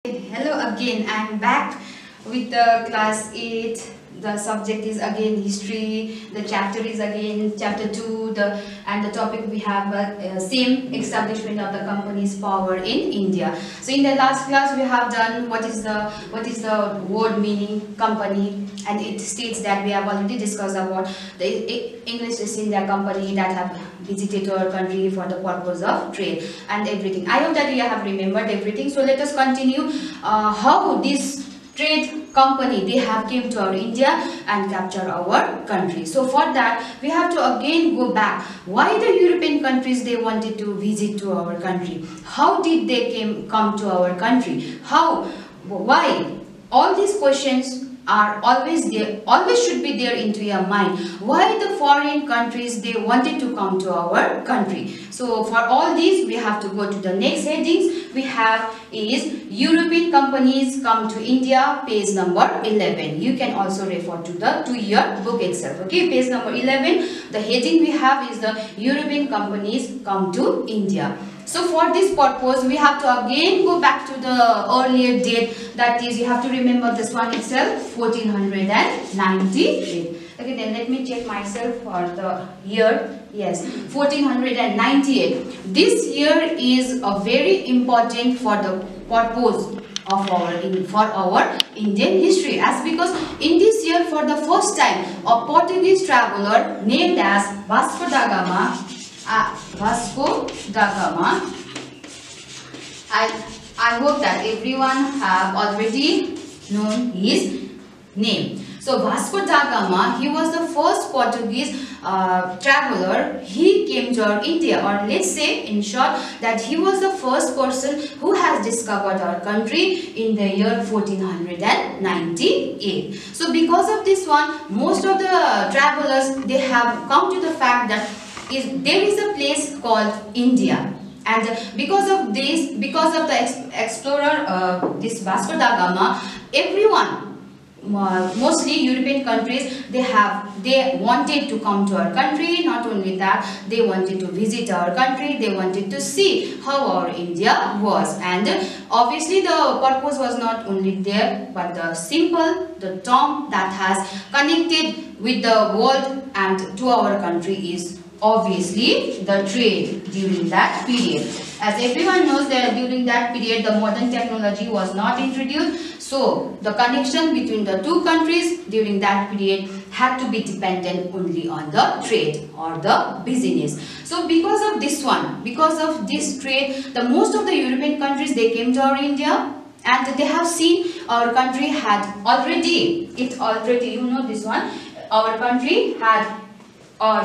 Hello again, I'm back with the class 8. The subject is again history, the chapter is again chapter 2, and the topic we have same establishment of the company's power in India. So in the last class we have done what is the word meaning company, and it states that we have already discussed about the English East India Company that have visited our country for the purpose of trade and everything. I hope that you have remembered everything. So let us continue how this trade company they have came to our India and capture our country. So for that we have to again go back. Why the European countries they wanted to visit to our country? How did they come to our country? How? Why? All these questions are always there, always should be there into your mind. Why the foreign countries they wanted to come to our country? So for all these we have to go to the next headings. We have is European companies come to India, page number 11. You can also refer to your book itself. Okay, page number 11. The heading we have is the European companies come to India. So for this purpose, we have to again go back to the earlier date. That is, you have to remember this one itself, 1498. Okay, then let me check myself for the year. Yes, 1498. This year is a very important for the purpose of our Indian history, as because in this year for the first time a Portuguese traveler named as Vasco da Gama. I hope that everyone have already known his name. So Vasco da Gama, he was the first Portuguese traveler. He came to our India, or let's say in short that he was the first person who has discovered our country in the year 1498. So because of this one, most of the travelers they have come to the fact that there is a place called India, and because of the explorer this Vasco da Gama, everyone, mostly European countries, they wanted to come to our country. Not only that, they wanted to visit our country, they wanted to see how our India was, and obviously the purpose was not only there, but the term that has connected with the world and to our country is obviously the trade during that period. As everyone knows that during that period the modern technology was not introduced, so the connection between the two countries during that period had to be dependent only on the trade or the business. So because of this trade, the most of the European countries they came to our India, and they have seen our country had already you know this one, our country had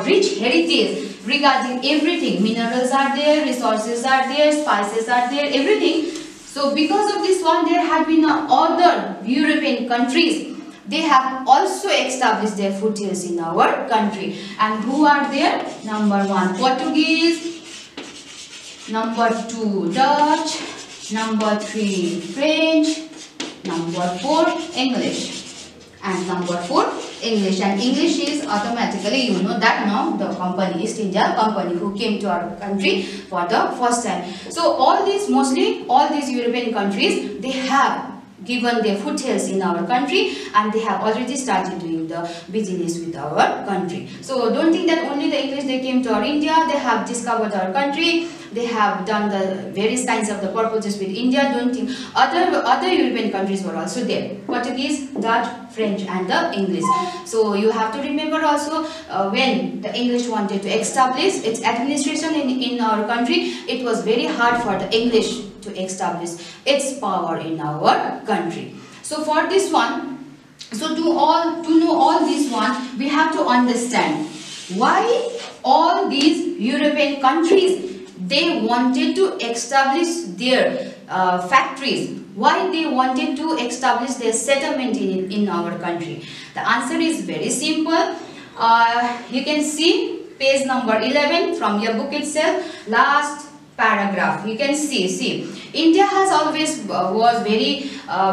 rich heritage regarding everything. Minerals are there, resources are there, spices are there, everything. So because of this one, there had been other European countries. They have also established their footholds in our country. And who are there? Number 1, Portuguese. Number 2, Dutch. Number 3, French. Number 4, English. And number 4, English. And English is automatically, you know that now, the company, East India Company, who came to our country for the first time. So mostly all these European countries, they have given their footholds in our country, and they have already started doing the business with our country. So don't think that only the English they came to our India, they have discovered our country, they have done the various kinds of the purposes with India. Don't think other European countries were also there. Portuguese, Dutch, French and the English. So you have to remember also when the English wanted to establish its administration in our country, it was very hard for the English to establish its power in our country. So for this one, so to know all this one, we have to understand why all these European countries they wanted to establish their factories, why they wanted to establish their settlement in our country. The answer is very simple. You can see page number 11 from your book itself, last paragraph. You can see India has always was very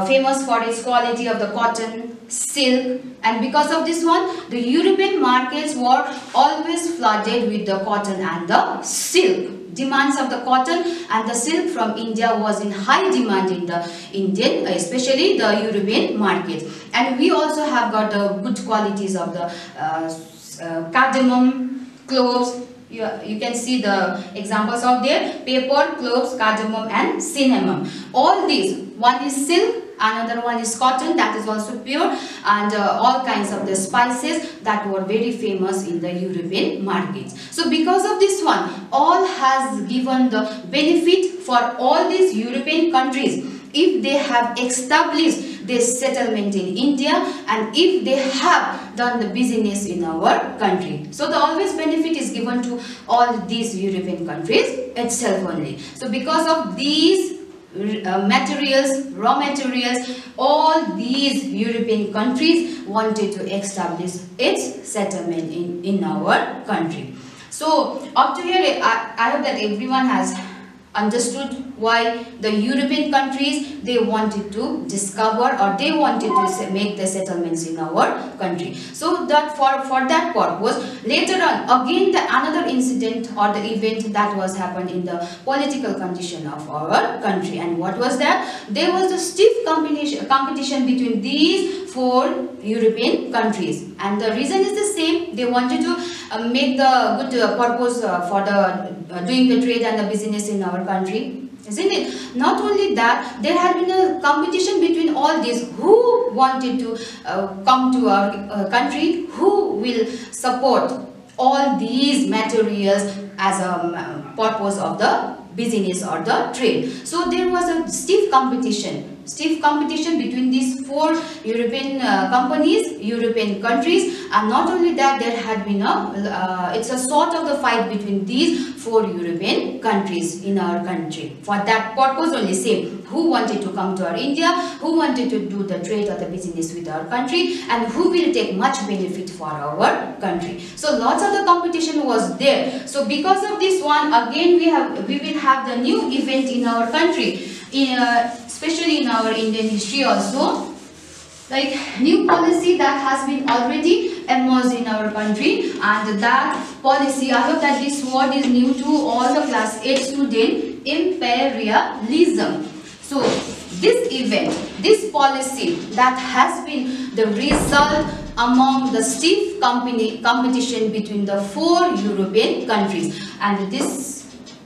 famous for its quality of the cotton, silk, and because of this one, the European markets were always flooded with the cotton and the silk. demands of the cotton and the silk from India was in high demand in the Indian, especially the European market. And we also have got the good qualities of the cardamom, cloves. You can see the examples of there: pepper, cloves, cardamom and cinnamon. All these, one is silk, another one is cotton, that is also pure, and all kinds of the spices that were very famous in the European markets. So because of this one, all has given the benefit for all these European countries if they have established this settlement in India and if they have done the business in our country. So the always benefit is given to all these European countries itself only. So because of these materials, raw materials, all these European countries wanted to establish its settlement in our country. So up to here, I hope that everyone has understood why the European countries, they wanted to discover or they wanted to make the settlements in our country. So that for that purpose, later on again another incident or the event that was happened in the political condition of our country. And what was that? There was a stiff competition between these four European countries, and the reason is the same. They wanted to make the good purpose for the doing the trade and the business in our country, isn't it? Not only that, there had been a competition between all these who wanted to come to our country, who will support all these materials as a purpose of the business or the trade. So there was a stiff competition between these four European companies, European countries, and not only that, there had been it's a sort of the fight between these four European countries in our country. For that purpose only, same, who wanted to come to our India, who wanted to do the trade or the business with our country, and who will take much benefit for our country. So lots of the competition was there. So because of this one, again we will have the new event in our country, especially in our Indian history also, like new policy that has been already emerged in our country. And that policy, I hope that this word is new to all the class 8 students: imperialism. So this event, this policy that has been the result among the stiff competition between the four European countries, and this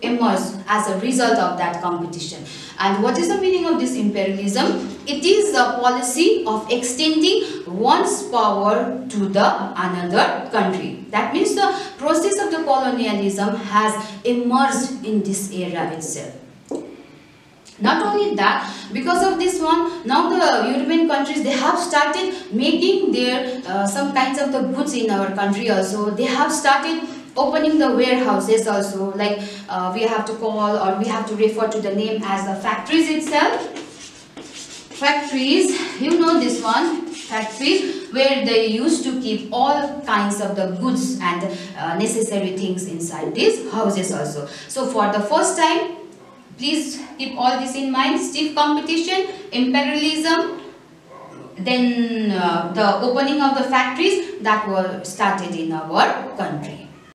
emerged as a result of that competition. And what is the meaning of this imperialism? It is a policy of extending one's power to the another country. That means the process of the colonialism has emerged in this era itself. Not only that, because of this one, now the European countries, they have started making their some kinds of the goods in our country also. They have started opening the warehouses also, like we have to call or we have to refer to the name as the factories itself. Factories, you know this one, factories where they used to keep all kinds of the goods and necessary things inside these houses also. So for the first time, please keep all this in mind: stiff competition, imperialism, then the opening of the factories that were started in our country.